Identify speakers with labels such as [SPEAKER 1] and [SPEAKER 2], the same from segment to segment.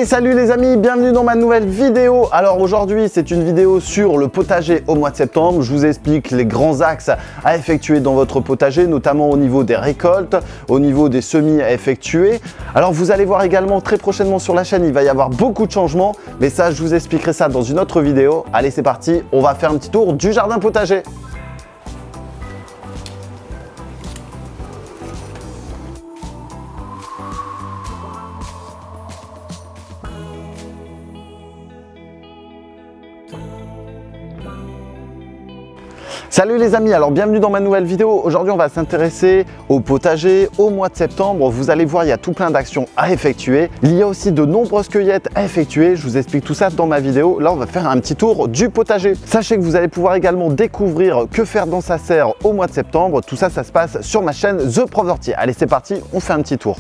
[SPEAKER 1] Hey, salut les amis, bienvenue dans ma nouvelle vidéo. Alors aujourd'hui, c'est une vidéo sur le potager au mois de septembre. Je vous explique les grands axes à effectuer dans votre potager, notamment au niveau des récoltes, au niveau des semis à effectuer. Alors vous allez voir également très prochainement sur la chaîne, il va y avoir beaucoup de changements, mais ça, je vous expliquerai ça dans une autre vidéo. Allez, c'est parti, on va faire un petit tour du jardin potager. Salut les amis, alors bienvenue dans ma nouvelle vidéo. Aujourd'hui on va s'intéresser au potager au mois de septembre. Vous allez voir, il y a tout plein d'actions à effectuer. Il y a aussi de nombreuses cueillettes à effectuer. Je vous explique tout ça dans ma vidéo. Là on va faire un petit tour du potager. Sachez que vous allez pouvoir également découvrir que faire dans sa serre au mois de septembre. Tout ça, ça se passe sur ma chaîne The Provertier. Allez, c'est parti, on fait un petit tour.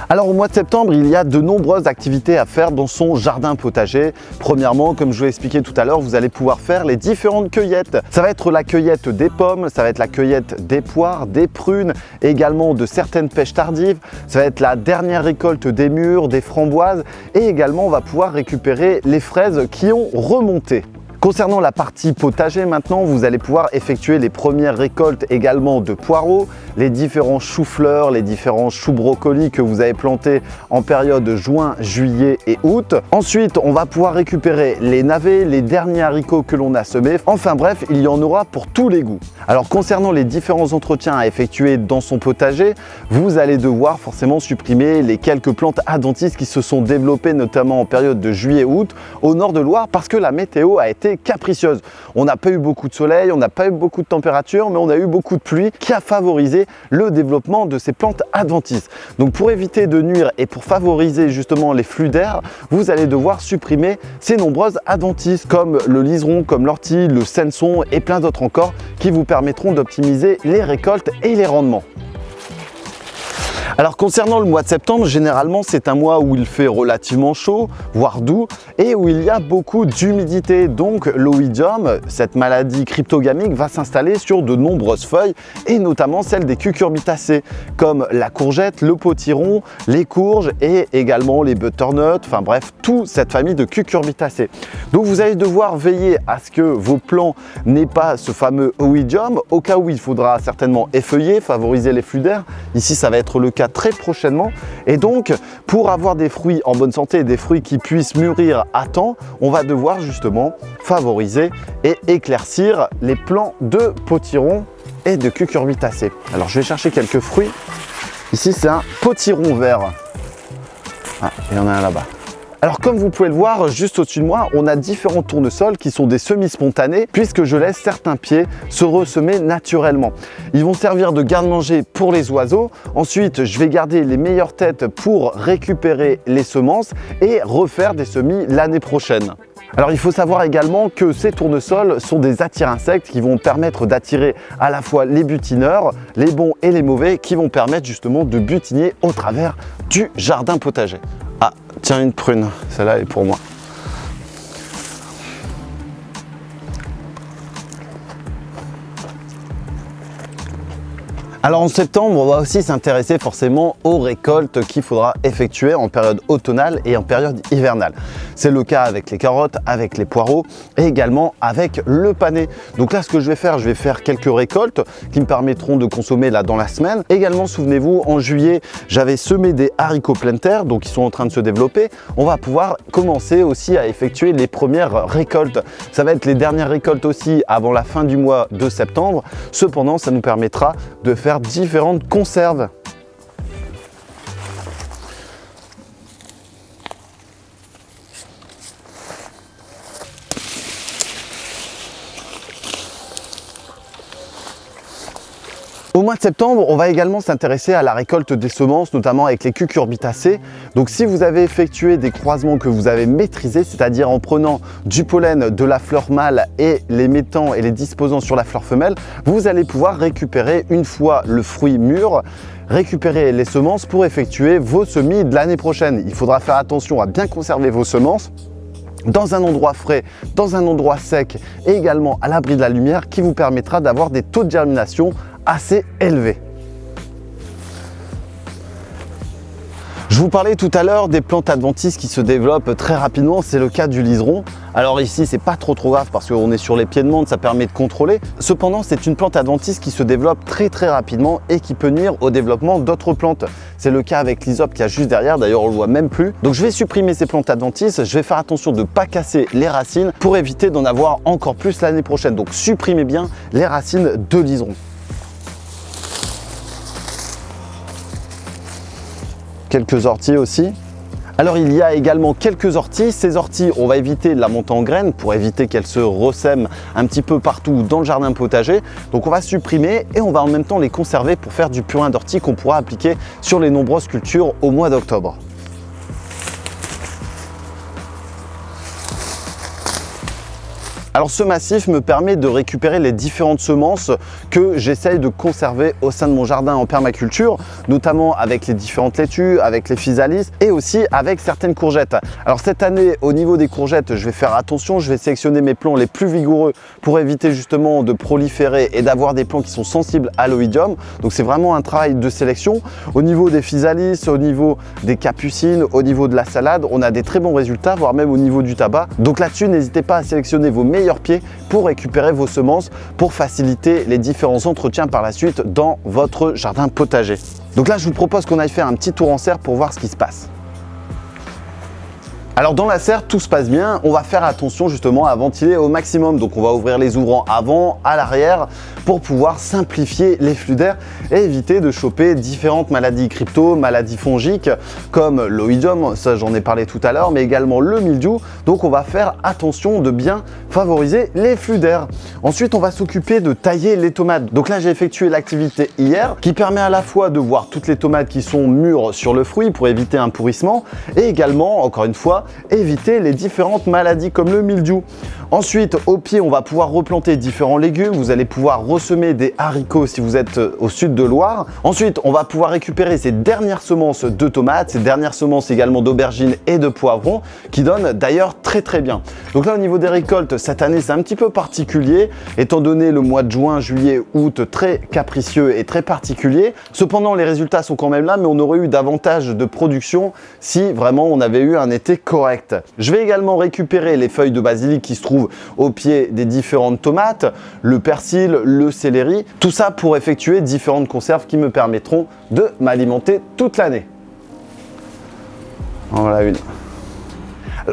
[SPEAKER 1] Alors au mois de septembre, il y a de nombreuses activités à faire dans son jardin potager. Premièrement, comme je vous l'ai expliqué tout à l'heure, vous allez pouvoir faire les différentes cueillettes. Ça va être la cueillette des pommes, ça va être la cueillette des poires, des prunes, également de certaines pêches tardives. Ça va être la dernière récolte des mûres, des framboises et également on va pouvoir récupérer les fraises qui ont remonté. Concernant la partie potager maintenant, vous allez pouvoir effectuer les premières récoltes également de poireaux, les différents choux-fleurs, les différents choux-brocolis que vous avez plantés en période juin, juillet et août. Ensuite, on va pouvoir récupérer les navets, les derniers haricots que l'on a semés. Enfin bref, il y en aura pour tous les goûts. Alors concernant les différents entretiens à effectuer dans son potager, vous allez devoir forcément supprimer les quelques plantes adventices qui se sont développées notamment en période de juillet-août au nord de Loire parce que la météo a été capricieuse. On n'a pas eu beaucoup de soleil, on n'a pas eu beaucoup de température, mais on a eu beaucoup de pluie qui a favorisé le développement de ces plantes adventices. Donc pour éviter de nuire et pour favoriser justement les flux d'air, vous allez devoir supprimer ces nombreuses adventices comme le liseron, comme l'ortie, le senson et plein d'autres encore qui vous permettront d'optimiser les récoltes et les rendements. Alors concernant le mois de septembre, généralement c'est un mois où il fait relativement chaud, voire doux, et où il y a beaucoup d'humidité. Donc l'oïdium, cette maladie cryptogamique, va s'installer sur de nombreuses feuilles, et notamment celles des cucurbitacées, comme la courgette, le potiron, les courges et également les butternuts, enfin bref, toute cette famille de cucurbitacées. Donc vous allez devoir veiller à ce que vos plants n'aient pas ce fameux oïdium, au cas où il faudra certainement effeuiller, favoriser les flux d'air. Ici ça va être le cas très prochainement, et donc pour avoir des fruits en bonne santé et des fruits qui puissent mûrir à temps, on va devoir justement favoriser et éclaircir les plants de potiron et de cucurbitacées. Alors je vais chercher quelques fruits. Ici c'est un potiron vert. Ah, il y en a un là-bas. Alors comme vous pouvez le voir, juste au-dessus de moi, on a différents tournesols qui sont des semis spontanés puisque je laisse certains pieds se ressemer naturellement. Ils vont servir de garde-manger pour les oiseaux. Ensuite, je vais garder les meilleures têtes pour récupérer les semences et refaire des semis l'année prochaine. Alors il faut savoir également que ces tournesols sont des attire-insectes qui vont permettre d'attirer à la fois les butineurs, les bons et les mauvais, qui vont permettre justement de butiner au travers du jardin potager. Ah, tiens, une prune, celle-là est pour moi. Alors en septembre, on va aussi s'intéresser forcément aux récoltes qu'il faudra effectuer en période automnale et en période hivernale. C'est le cas avec les carottes, avec les poireaux et également avec le panais. Donc là, ce que je vais faire quelques récoltes qui me permettront de consommer là dans la semaine. Également, souvenez-vous, en juillet, j'avais semé des haricots pleine terre, donc ils sont en train de se développer. On va pouvoir commencer aussi à effectuer les premières récoltes. Ça va être les dernières récoltes aussi avant la fin du mois de septembre. Cependant, ça nous permettra de faire différentes conserves. Au mois de septembre, on va également s'intéresser à la récolte des semences, notamment avec les cucurbitacées. Donc si vous avez effectué des croisements que vous avez maîtrisés, c'est-à-dire en prenant du pollen de la fleur mâle et les mettant et les disposant sur la fleur femelle, vous allez pouvoir récupérer une fois le fruit mûr, récupérer les semences pour effectuer vos semis de l'année prochaine. Il faudra faire attention à bien conserver vos semences dans un endroit frais, dans un endroit sec et également à l'abri de la lumière qui vous permettra d'avoir des taux de germination assez élevés. vous parlais tout à l'heure des plantes adventices qui se développent très rapidement, c'est le cas du liseron. Alors ici, c'est pas trop grave parce qu'on est sur les pieds de menthe, ça permet de contrôler. Cependant, c'est une plante adventice qui se développe très rapidement et qui peut nuire au développement d'autres plantes. C'est le cas avec l'hysope qui est juste derrière, d'ailleurs on le voit même plus. Donc je vais supprimer ces plantes adventices, je vais faire attention de ne pas casser les racines pour éviter d'en avoir encore plus l'année prochaine. Donc supprimez bien les racines de liseron. Quelques orties aussi. Alors il y a également quelques orties. Ces orties, on va éviter de la monter en graines pour éviter qu'elles se ressèment un petit peu partout dans le jardin potager. Donc on va supprimer et on va en même temps les conserver pour faire du purin d'ortie qu'on pourra appliquer sur les nombreuses cultures au mois d'octobre. Alors ce massif me permet de récupérer les différentes semences que j'essaye de conserver au sein de mon jardin en permaculture, notamment avec les différentes laitues, avec les physalis et aussi avec certaines courgettes. Alors cette année, au niveau des courgettes, je vais faire attention, je vais sélectionner mes plants les plus vigoureux pour éviter justement de proliférer et d'avoir des plants qui sont sensibles à l'oïdium. Donc c'est vraiment un travail de sélection. Au niveau des physalis, au niveau des capucines, au niveau de la salade, on a des très bons résultats, voire même au niveau du tabac. Donc là-dessus, n'hésitez pas à sélectionner vos meilleurs pieds pour récupérer vos semences pour faciliter les différents entretiens par la suite dans votre jardin potager. Donc là, je vous propose qu'on aille faire un petit tour en serre pour voir ce qui se passe. Alors dans la serre, tout se passe bien, on va faire attention justement à ventiler au maximum. Donc on va ouvrir les ouvrants avant, à l'arrière pour pouvoir simplifier les flux d'air et éviter de choper différentes maladies crypto, maladies fongiques comme l'oïdium, ça j'en ai parlé tout à l'heure, mais également le mildiou. Donc on va faire attention de bien favoriser les flux d'air. Ensuite on va s'occuper de tailler les tomates. Donc là j'ai effectué l'activité hier qui permet à la fois de voir toutes les tomates qui sont mûres sur le fruit pour éviter un pourrissement et également, encore une fois, éviter les différentes maladies comme le mildiou. Ensuite, au pied, on va pouvoir replanter différents légumes. Vous allez pouvoir ressemer des haricots si vous êtes au sud de Loire. Ensuite, on va pouvoir récupérer ces dernières semences de tomates, ces dernières semences également d'aubergines et de poivrons qui donnent d'ailleurs très bien. Donc là, au niveau des récoltes, cette année, c'est un petit peu particulier étant donné le mois de juin, juillet, août très capricieux et très particulier. Cependant, les résultats sont quand même là, mais on aurait eu davantage de production si vraiment on avait eu un été correct. Je vais également récupérer les feuilles de basilic qui se trouvent au pied des différentes tomates, le persil, le céleri, tout ça pour effectuer différentes conserves qui me permettront de m'alimenter toute l'année. Voilà une.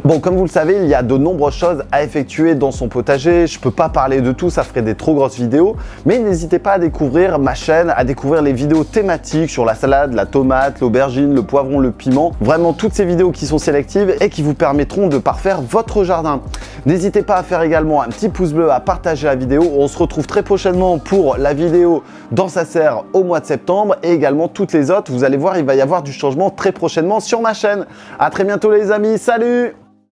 [SPEAKER 1] Bon, comme vous le savez, il y a de nombreuses choses à effectuer dans son potager. Je ne peux pas parler de tout, ça ferait des trop grosses vidéos. Mais n'hésitez pas à découvrir ma chaîne, à découvrir les vidéos thématiques sur la salade, la tomate, l'aubergine, le poivron, le piment. Vraiment toutes ces vidéos qui sont sélectives et qui vous permettront de parfaire votre jardin. N'hésitez pas à faire également un petit pouce bleu, à partager la vidéo. On se retrouve très prochainement pour la vidéo dans sa serre au mois de septembre et également toutes les autres. Vous allez voir, il va y avoir du changement très prochainement sur ma chaîne. À très bientôt les amis, salut!